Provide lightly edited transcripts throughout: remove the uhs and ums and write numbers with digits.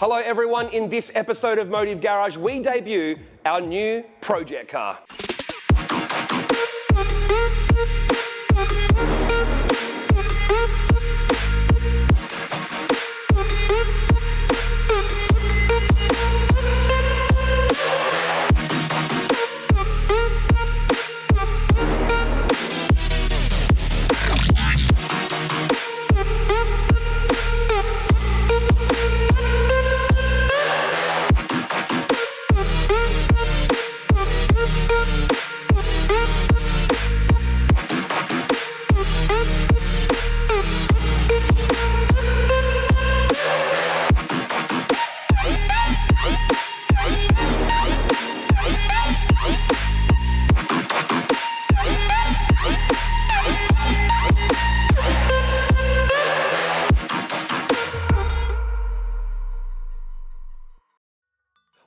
Hello everyone, in this episode of Motive Garage, we debut our new project car.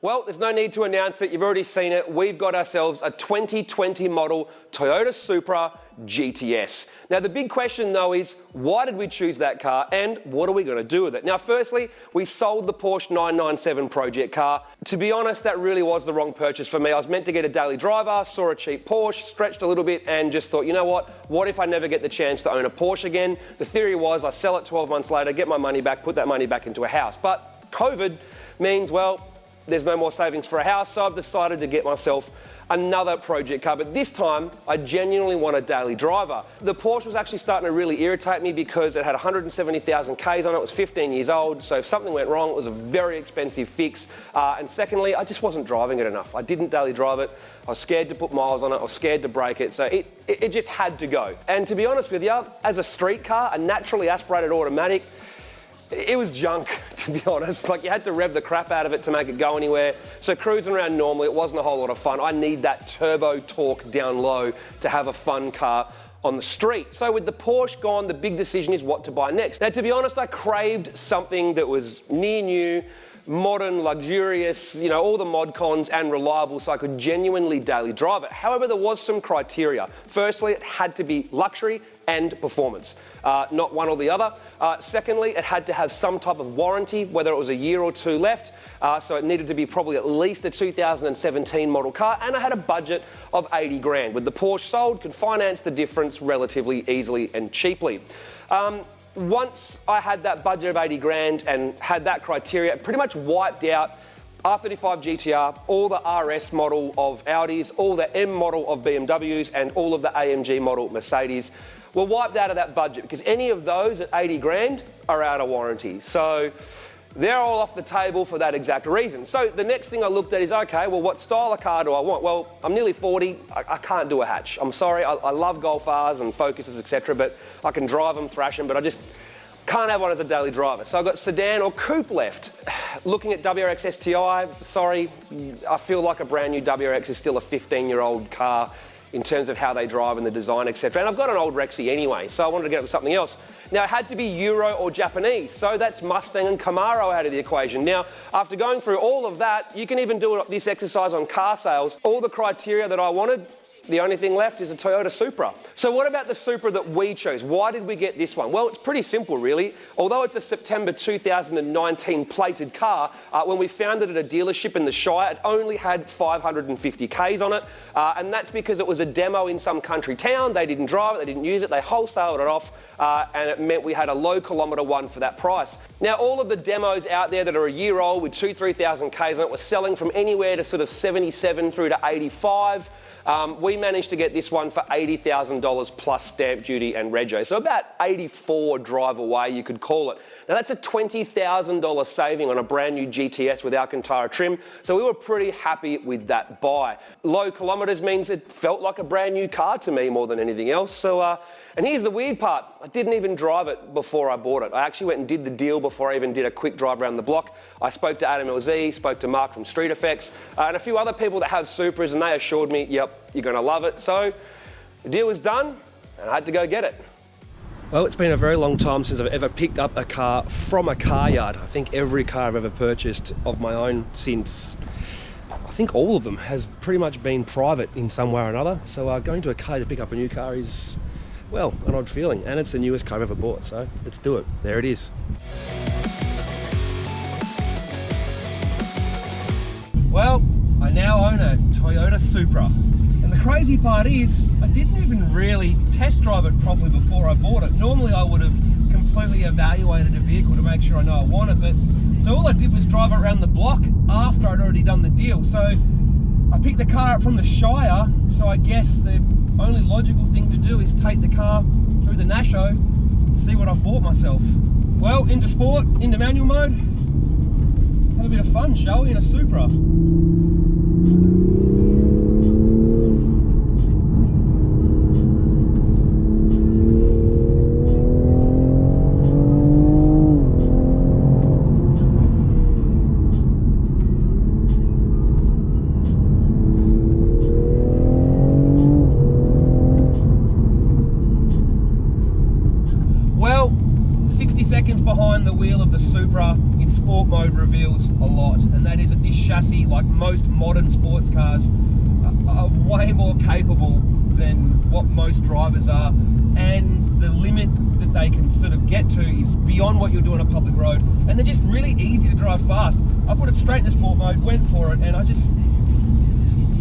Well, there's no need to announce it, you've already seen it. We've got ourselves a 2020 model Toyota Supra GTS. Now the big question though is, why did we choose that car and what are we going to do with it? Now firstly, we sold the Porsche 997 project car. To be honest, that really was the wrong purchase for me. I was meant to get a daily driver, saw a cheap Porsche, stretched a little bit and just thought, you know what if I never get the chance to own a Porsche again? The theory was I sell it 12 months later, get my money back, put that money back into a house. But COVID means, well, there's no more savings for a house, so I've decided to get myself another project car, but this time I genuinely want a daily driver. The Porsche was actually starting to really irritate me because it had 170,000 Ks on it, it was 15 years old, so if something went wrong, it was a very expensive fix. And secondly, I just wasn't driving it enough. I didn't daily drive it, I was scared to put miles on it, I was scared to break it, so it just had to go. And to be honest with you, as a street car, a naturally aspirated automatic, it was junk, to be honest. Like, you had to rev the crap out of it to make it go anywhere. So cruising around normally, it wasn't a whole lot of fun. I need that turbo torque down low to have a fun car on the street. So with the Porsche gone, the big decision is what to buy next. Now, to be honest, I craved something that was near new, modern, luxurious, you know, all the mod cons and reliable so I could genuinely daily drive it. However, there was some criteria. Firstly, it had to be luxury and performance, not one or the other. Secondly, it had to have some type of warranty, whether it was a year or two left, so it needed to be probably at least a 2017 model car, and I had a budget of 80 grand. With the Porsche sold, could finance the difference relatively easily and cheaply. Once I had that budget of 80 grand and had that criteria, it pretty much wiped out R35 GTR, all the RS model of Audis, all the M model of BMWs, and all of the AMG model Mercedes were wiped out of that budget because any of those at 80 grand are out of warranty. So they're all off the table for that exact reason. So the next thing I looked at is, okay, well, what style of car do I want? Well, I'm nearly 40, I can't do a hatch. I'm sorry, I love Golf Rs and Focuses, etc., but I can drive them, thrash them, but I just can't have one as a daily driver. So I've got sedan or coupe left. Looking at WRX STI, sorry, I feel like a brand new WRX is still a 15-year-old car in terms of how they drive and the design, etc. And I've got an old Rexy anyway, so I wanted to get up to something else. Now, it had to be Euro or Japanese, so that's Mustang and Camaro out of the equation. Now, after going through all of that, you can even do this exercise on car sales. All the criteria that I wanted, the only thing left is a Toyota Supra. So what about the Supra that we chose? Why did we get this one? Well, it's pretty simple, really. Although it's a September 2019 plated car, when we found it at a dealership in the Shire, it only had 550 Ks on it. And that's because it was a demo in some country town. They didn't drive it, they didn't use it, they wholesaled it off, and it meant we had a low kilometre one for that price. Now, all of the demos out there that are a year old with 2,000-3,000 Ks on it were selling from anywhere to sort of 77 through to 85. We managed to get this one for $80,000 plus stamp duty and rego, so about 84 drive away, you could call it. Now that's a $20,000 saving on a brand new GTS with Alcantara trim, so we were pretty happy with that buy. Low kilometres means it felt like a brand new car to me more than anything else. So, and here's the weird part, I didn't even drive it before I bought it. I actually went and did the deal before I even did a quick drive around the block. I spoke to Adam LZ, spoke to Mark from Street Effects, and a few other people that have Supras, and they assured me, yep, you're going to love it. So the deal was done, and I had to go get it. Well, it's been a very long time since I've ever picked up a car from a car yard. I think every car I've ever purchased of my own since, I think all of them, has pretty much been private in some way or another. So going to a car to pick up a new car is, well, an odd feeling, and it's the newest car I've ever bought, so let's do it. There it is. Well, I now own a Toyota Supra. And the crazy part is, I didn't even really test drive it properly before I bought it. Normally I would have completely evaluated a vehicle to make sure I know I want it, but so all I did was drive it around the block after I'd already done the deal. So I picked the car up from the Shire, so I guess the only logical thing to do is take the car through the Nasho and see what I've bought myself. Well, into sport, into manual mode, have a bit of fun, shall we, in a Supra. Well, 60 seconds behind the wheel of the Supra in sport mode reveals a lot, and that is that this chassis, like most modern sports cars, are way more capable than what most drivers are, and the limit that they can sort of get to is beyond what you'll do on a public road, and they're just really easy to drive fast. I put it straight into sport mode, went for it, and I just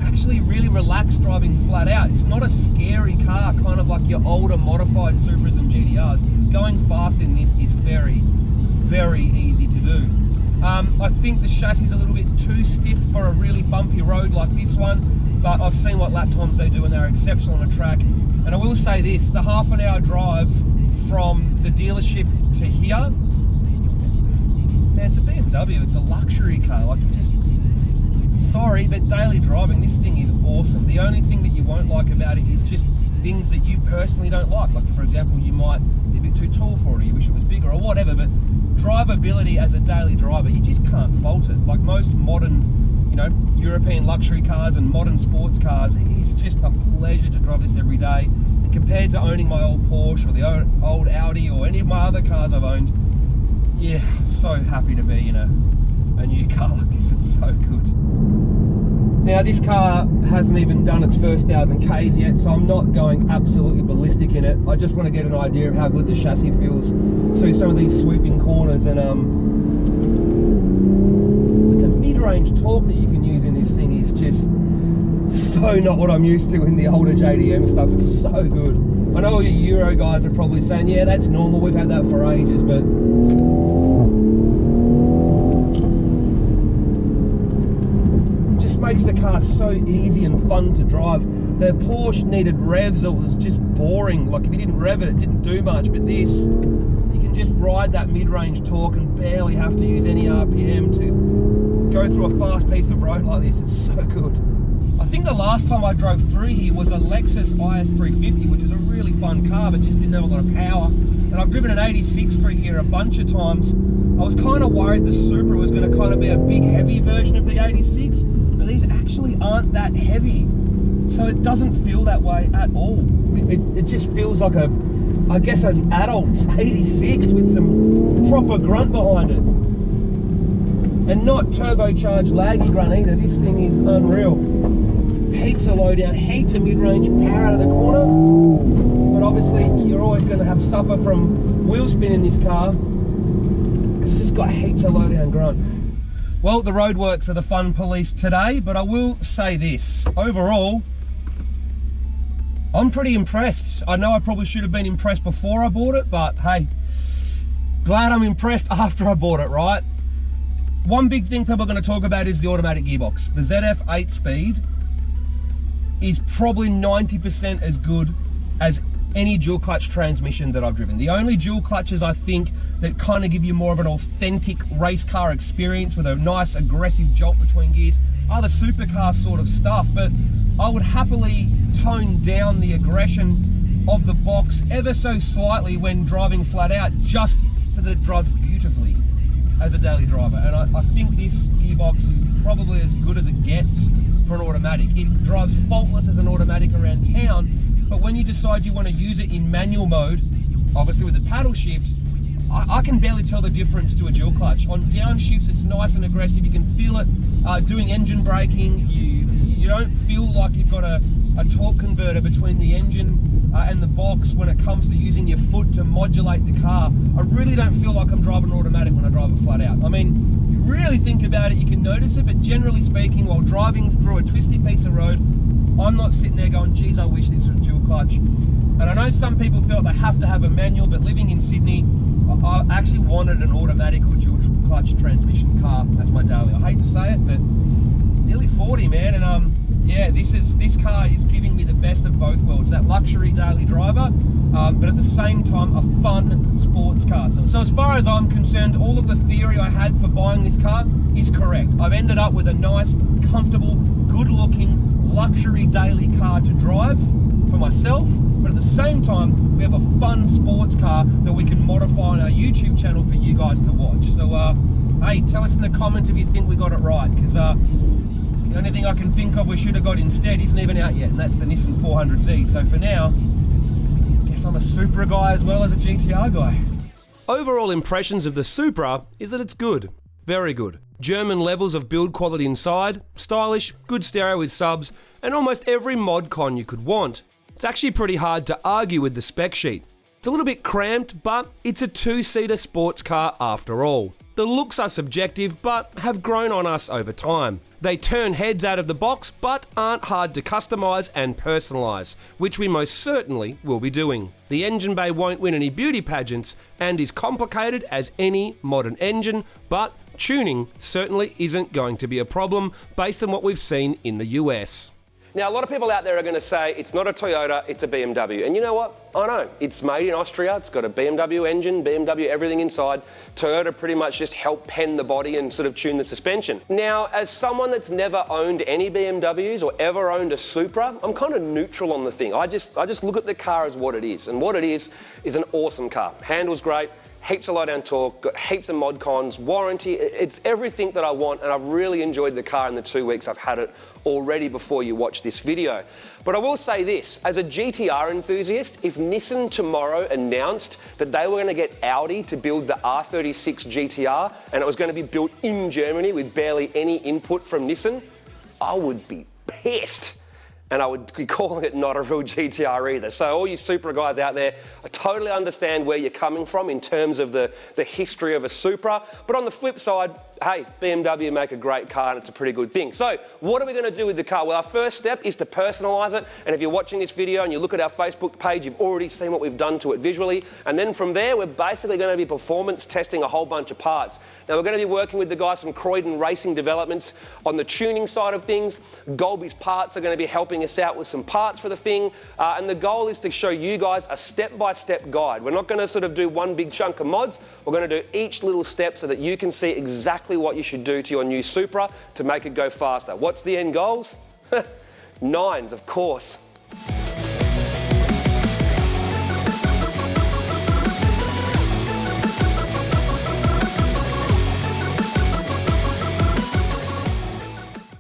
actually really relaxed driving flat out. It's not a scary car, kind of like your older modified Supras and GTRs. Going fast in this is very, very easy to do. I think the chassis is a little bit too stiff for a really bumpy road like this one, but I've seen what lap times they do and they're exceptional on a track. And I will say this, the half an hour drive from the dealership to here, man, it's a BMW, it's a luxury car. Like, you just, sorry, but daily driving, this thing is awesome. The only thing that you won't like about it is just things that you personally don't like. Like, for example, you might be a bit too tall for it, or you wish it was bigger, or whatever, but drivability as a daily driver, you just can't fault it. Like most modern, you know, European luxury cars and modern sports cars, it's just a pleasure to drive this every day. And compared to owning my old Porsche or the old Audi or any of my other cars I've owned, yeah, so happy to be in a new car like this. It's so good. Now, this car hasn't even done its first 1,000 Ks yet, so I'm not going absolutely ballistic in it. I just want to get an idea of how good the chassis feels through some of these sweeping corners, and but the mid-range torque that you can use in this thing is just so not what I'm used to in the older JDM stuff. It's so good. I know all you Euro guys are probably saying, yeah, that's normal, we've had that for ages, but makes the car so easy and fun to drive. The Porsche needed revs, it was just boring. Like, if you didn't rev it, it didn't do much, but this, you can just ride that mid-range torque and barely have to use any RPM to go through a fast piece of road like this. It's so good. I think the last time I drove through here was a Lexus IS350, which is a really fun car, but just didn't have a lot of power. And I've driven an 86 through here a bunch of times. I was kind of worried the Supra was going to kind of be a big, heavy version of the 86, but these actually aren't that heavy. So it doesn't feel that way at all. It just feels like a, I guess, an adult 86 with some proper grunt behind it. And not turbocharged laggy grunt either. This thing is unreal. Heaps of low down, heaps of mid-range power out of the corner. But obviously you're always going to have suffer from wheel spin in this car, because it's just got heaps of low down grunt. Well, the roadworks are the fun police today, but I will say this. Overall, I'm pretty impressed. I know I probably should have been impressed before I bought it, but hey, glad I'm impressed after I bought it, right? One big thing people are going to talk about is the automatic gearbox. The ZF 8-speed is probably 90% as good as any dual clutch transmission that I've driven. The only dual clutches I think that kind of give you more of an authentic race car experience with a nice aggressive jolt between gears are the supercar sort of stuff, but I would happily tone down the aggression of the box ever so slightly when driving flat out, just so that it drives beautifully as a daily driver. And I think this gearbox is probably as good as it gets for an automatic. It drives faultless as an automatic around town, but when you decide you want to use it in manual mode, obviously with the paddle shift, I can barely tell the difference to a dual clutch. On downshifts, it's nice and aggressive. You can feel it doing engine braking. You don't feel like you've got a torque converter between the engine and the box when it comes to using your foot to modulate the car. I really don't feel like I'm driving an automatic when I drive it flat out. I mean, you really think about it, you can notice it, but generally speaking, while driving through a twisty piece of road, I'm not sitting there going, geez, I wish this was dual clutch. And I know some people felt they have to have a manual, but living in Sydney, I actually wanted an automatic or dual clutch transmission car as my daily. I hate to say it, but nearly 40, man, and yeah, this car is giving me the best of both worlds. That luxury daily driver, but at the same time, a fun sports car. So as far as I'm concerned, all of the theory I had for buying this car is correct. I've ended up with a nice, comfortable, good-looking, luxury daily car to drive for myself, but at the same time, we have a fun sports car that we can modify on our YouTube channel for you guys to watch. So, hey, tell us in the comments if you think we got it right, because the only thing I can think of we should have got instead isn't even out yet, and that's the Nissan 400Z. So for now, I guess I'm a Supra guy as well as a GTR guy. Overall impressions of the Supra is that it's good. Very good. German levels of build quality inside, stylish, good stereo with subs, and almost every mod con you could want. It's actually pretty hard to argue with the spec sheet. It's a little bit cramped, but it's a two-seater sports car after all. The looks are subjective, but have grown on us over time. They turn heads out of the box, but aren't hard to customise and personalise, which we most certainly will be doing. The engine bay won't win any beauty pageants, and is complicated as any modern engine, but tuning certainly isn't going to be a problem based on what we've seen in the US. Now, a lot of people out there are going to say it's not a Toyota, it's a BMW. And you know what? I know. It's made in Austria. It's got a BMW engine, BMW everything inside. Toyota pretty much just help pen the body and sort of tune the suspension. Now, as someone that's never owned any BMWs or ever owned a Supra, I'm kind of neutral on the thing. I just look at the car as what it is. And what it is an awesome car. Handles great. Heaps of low down torque, got heaps of mod cons, warranty, it's everything that I want, and I've really enjoyed the car in the 2 weeks I've had it already before you watch this video. But I will say this, as a GTR enthusiast, if Nissan tomorrow announced that they were going to get Audi to build the R36 GTR and it was going to be built in Germany with barely any input from Nissan, I would be pissed. And I would be calling it not a real GTR either. So all you Supra guys out there, I totally understand where you're coming from in terms of the history of a Supra. But on the flip side, hey, BMW make a great car and it's a pretty good thing. So what are we going to do with the car? Well, our first step is to personalise it. And if you're watching this video and you look at our Facebook page, you've already seen what we've done to it visually. And then from there, we're basically going to be performance testing a whole bunch of parts. Now, we're going to be working with the guys from Croydon Racing Developments on the tuning side of things. Golby's Parts are going to be helping us out with some parts for the thing, and the goal is to show you guys a step-by-step guide. We're not going to sort of do one big chunk of mods. We're going to do each little step so that you can see exactly what you should do to your new Supra to make it go faster. What's the end goals? Nines, of course.